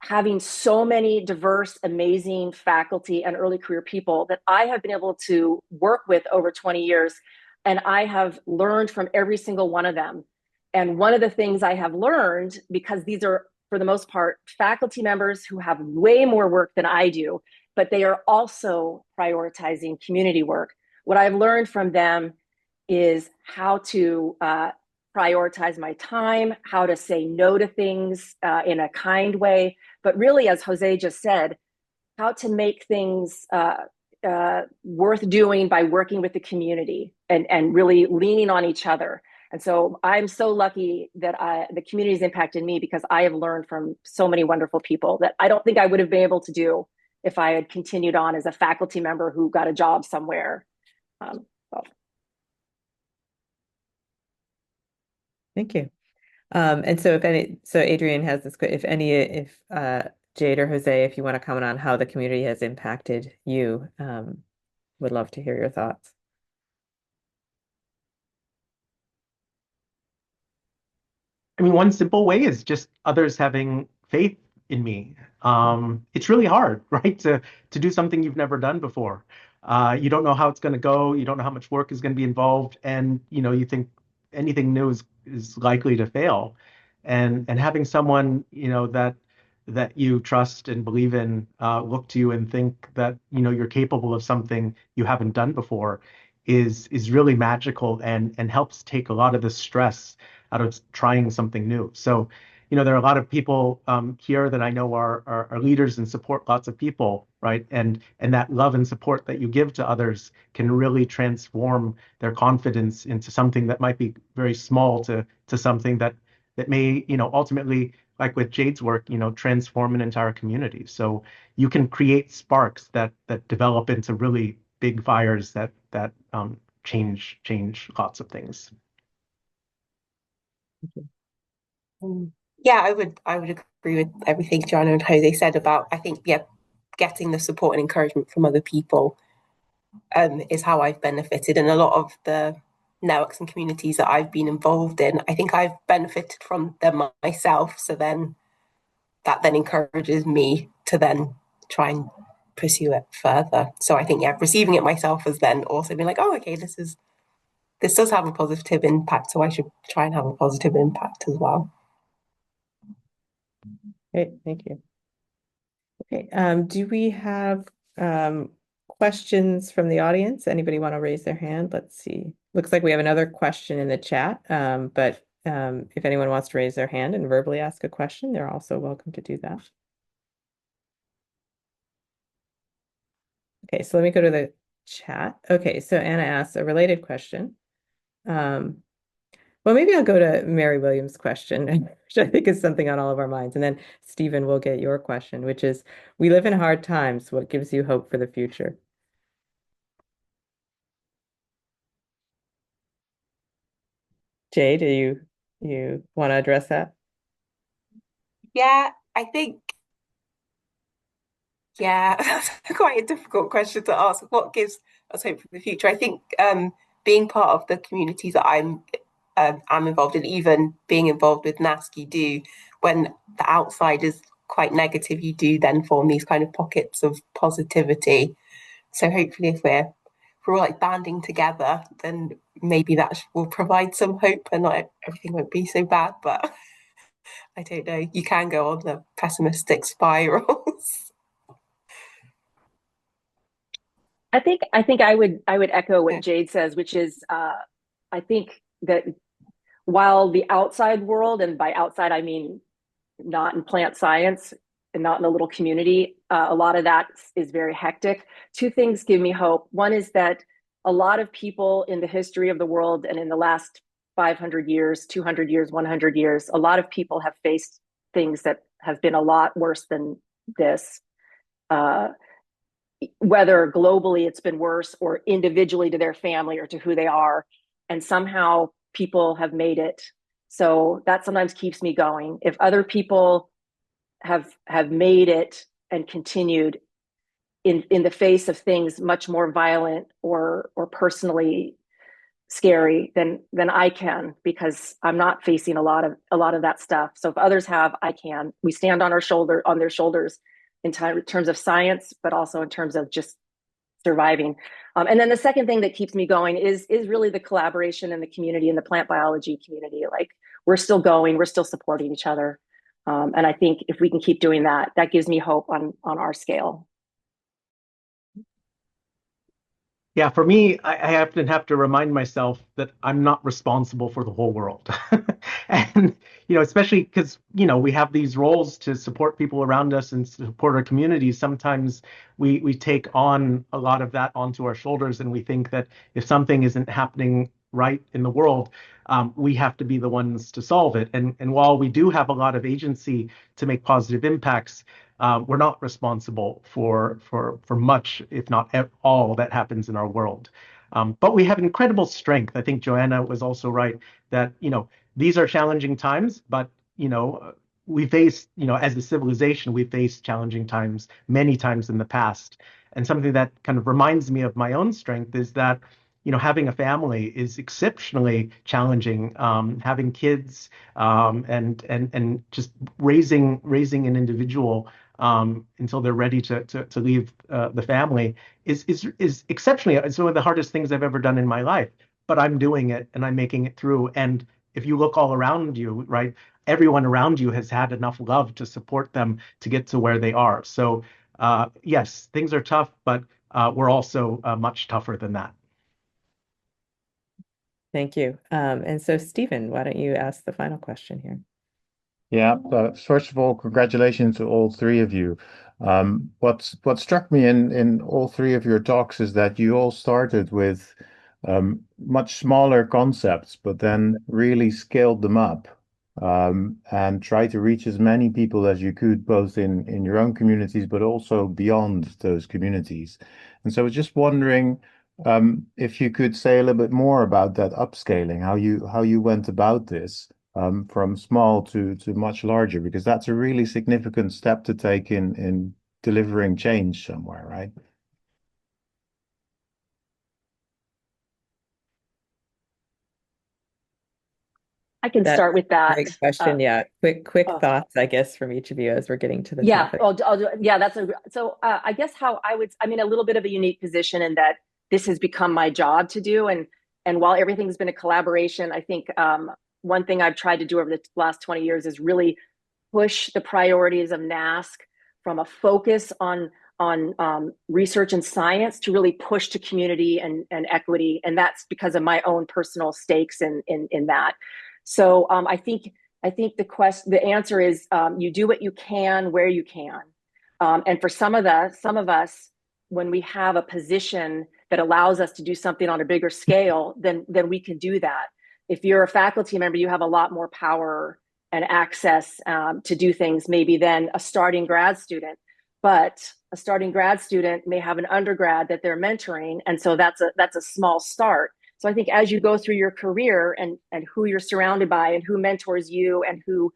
having so many diverse, amazing faculty and early career people that I have been able to work with over 20 years. And I have learned from every single one of them. And one of the things I have learned, because these are, for the most part, faculty members who have way more work than I do, but they are also prioritizing community work. What I've learned from them is how to prioritize my time, how to say no to things in a kind way, but really, as Jose just said, how to make things worth doing by working with the community and really leaning on each other. And so I'm so lucky that the community has impacted me because I have learned from so many wonderful people that I don't think I would have been able to do if I had continued on as a faculty member who got a job somewhere. Thank you. And so Adrienne has this, if Jade or Jose, if you want to comment on how the community has impacted you, would love to hear your thoughts. I mean, one simple way is just others having faith in me. It's really hard, right? To do something you've never done before. You don't know how it's going to go. You don't know how much work is going to be involved, and you think anything new is likely to fail. And having someone that you trust and believe in look to you and think that you're capable of something you haven't done before is really magical and helps take a lot of the stress out of trying something new. So, there are a lot of people here that I know are leaders and support lots of people, right? And that love and support that you give to others can really transform their confidence into something that might be very small to something that may, ultimately, like with Jade's work, transform an entire community. So you can create sparks that develop into really big fires that change lots of things. Yeah, I would agree with everything Joanna and Jose said about, I think, getting the support and encouragement from other people is how I've benefited. And a lot of the networks and communities that I've been involved in, I think I've benefited from them myself. So then that encourages me to then try and pursue it further. So I think, receiving it myself has then also been like, oh, okay, this does have a positive impact. So I should try and have a positive impact as well. Great, thank you. Okay, do we have questions from the audience? Anybody want to raise their hand? Let's see. Looks like we have another question in the chat, but if anyone wants to raise their hand and verbally ask a question, they're also welcome to do that. Okay, so let me go to the chat. Okay, so Anna asks a related question. Well, maybe I'll go to Mary Williams' question, which I think is something on all of our minds. And then Stephen will get your question, which is, we live in hard times. What gives you hope for the future? Jade, do you want to address that? Yeah, I think, that's quite a difficult question to ask. What gives us hope for the future? I think being part of the communities that I'm involved in, even being involved with NAASC, you do, when the outside is quite negative, you do then form these kind of pockets of positivity. So hopefully if we're all like banding together, then maybe that will provide some hope and not everything won't be so bad. But I don't know, you can go on the pessimistic spirals. I think I would echo what Jade says, which is I think that while the outside world, and by outside I mean not in plant science and not in a little community, a lot of that is very hectic. Two things give me hope. One is that a lot of people in the history of the world and in the last 500 years, 200 years, 100 years, a lot of people have faced things that have been a lot worse than this. Whether globally it's been worse or individually to their family or to who they are. And somehow people have made it. So that sometimes keeps me going. If other people have made it and continued in the face of things much more violent or personally scary, then I can, because I'm not facing a lot of that stuff. So if others have, I can. We stand on their shoulders in terms of science, but also in terms of just surviving. And then the second thing that keeps me going is really the collaboration in the community, in the plant biology community. Like, we're still going, we're still supporting each other. And I think if we can keep doing that, that gives me hope on our scale. Yeah, for me, I often have to remind myself that I'm not responsible for the whole world. And, especially because, we have these roles to support people around us and support our communities. Sometimes we take on a lot of that onto our shoulders, and we think that if something isn't happening right in the world, we have to be the ones to solve it. And while we do have a lot of agency to make positive impacts, we're not responsible for much, if not all, that happens in our world. But we have incredible strength. I think Joanna was also right that, these are challenging times, but, we face, as a civilization, we faced challenging times many times in the past. And something that kind of reminds me of my own strength is that, having a family is exceptionally challenging. Having kids, and just raising an individual until they're ready to leave the family is exceptionally, it's one of the hardest things I've ever done in my life. But I'm doing it and I'm making it through. And if you look all around you, right, everyone around you has had enough love to support them to get to where they are. So yes, things are tough, but we're also much tougher than that. Thank you. And so, Stephen, why don't you ask the final question here? Yeah, first of all, congratulations to all three of you. What struck me in all three of your talks is that you all started with much smaller concepts, but then really scaled them up, and tried to reach as many people as you could, both in your own communities, but also beyond those communities. And so I was just wondering if you could say a little bit more about that upscaling, how you went about this. From small to much larger, because that's a really significant step to take in delivering change somewhere, right? I can That's start with that. Great question. Yeah. Quick thoughts, I guess, from each of you as we're getting to the topic. I'll do, yeah, I guess how I'm in a little bit of a unique position in that this has become my job to do. And while everything's been a collaboration, I think one thing I've tried to do over the last 20 years is really push the priorities of NAASC from a focus on research and science to really push to community and equity. And that's because of my own personal stakes in that. So I think the answer is you do what you can where you can. And for some of us, when we have a position that allows us to do something on a bigger scale, then we can do that. If you're a faculty member, you have a lot more power and access to do things maybe than a starting grad student. But a starting grad student may have an undergrad that they're mentoring, and so that's a small start. So I think as you go through your career and who you're surrounded by and who mentors you and who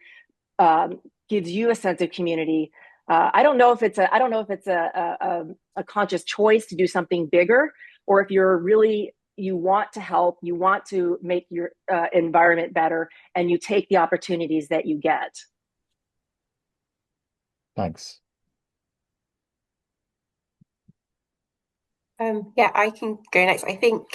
gives you a sense of community, I don't know if it's a conscious choice to do something bigger, or if you want to help, you want to make your environment better, and you take the opportunities that you get. Thanks. Yeah, I can go next. I think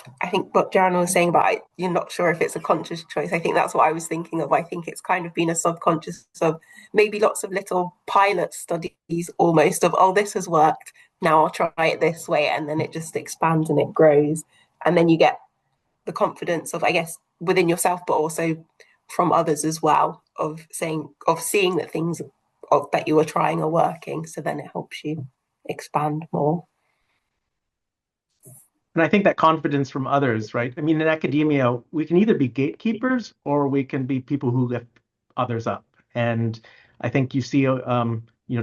what Joanna was saying about it, you're not sure if it's a conscious choice. I think that's what I was thinking of. I think it's kind of been a subconscious of maybe lots of little pilot studies almost of, oh, this has worked. Now I'll try it this way. And then it just expands and it grows. And then you get the confidence of, I guess, within yourself, but also from others as well, of seeing that things that you were trying are working. So then it helps you expand more. And I think that confidence from others, right? I mean, in academia, we can either be gatekeepers or we can be people who lift others up. And I think you see,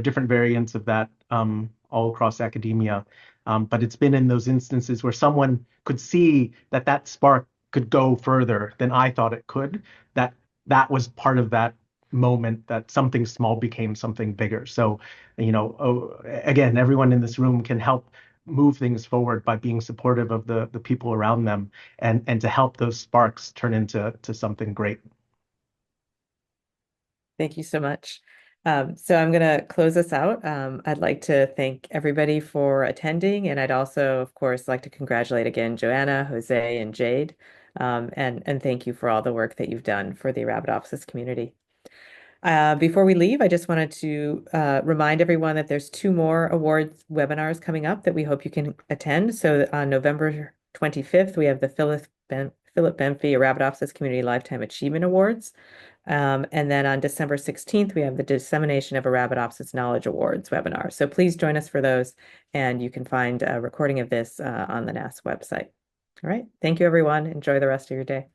different variants of that all across academia. But it's been in those instances where someone could see that that spark could go further than I thought it could. That was part of that moment that something small became something bigger. So, again, everyone in this room can help move things forward by being supportive of the people around them and to help those sparks turn into something great. Thank you so much. So I'm going to close us out. I'd like to thank everybody for attending, and I'd also, of course, like to congratulate again Joanna, Jose, and Jade, and thank you for all the work that you've done for the Arabidopsis community. Before we leave, I just wanted to remind everyone that there's 2 more awards webinars coming up that we hope you can attend. So on November 25th, we have the Philip Benfey Arabidopsis Community Lifetime Achievement Awards. And then on December 16th, we have the Dissemination of Arabidopsis Knowledge Awards webinar. So please join us for those, and you can find a recording of this on the NAASC website. All right. Thank you, everyone. Enjoy the rest of your day.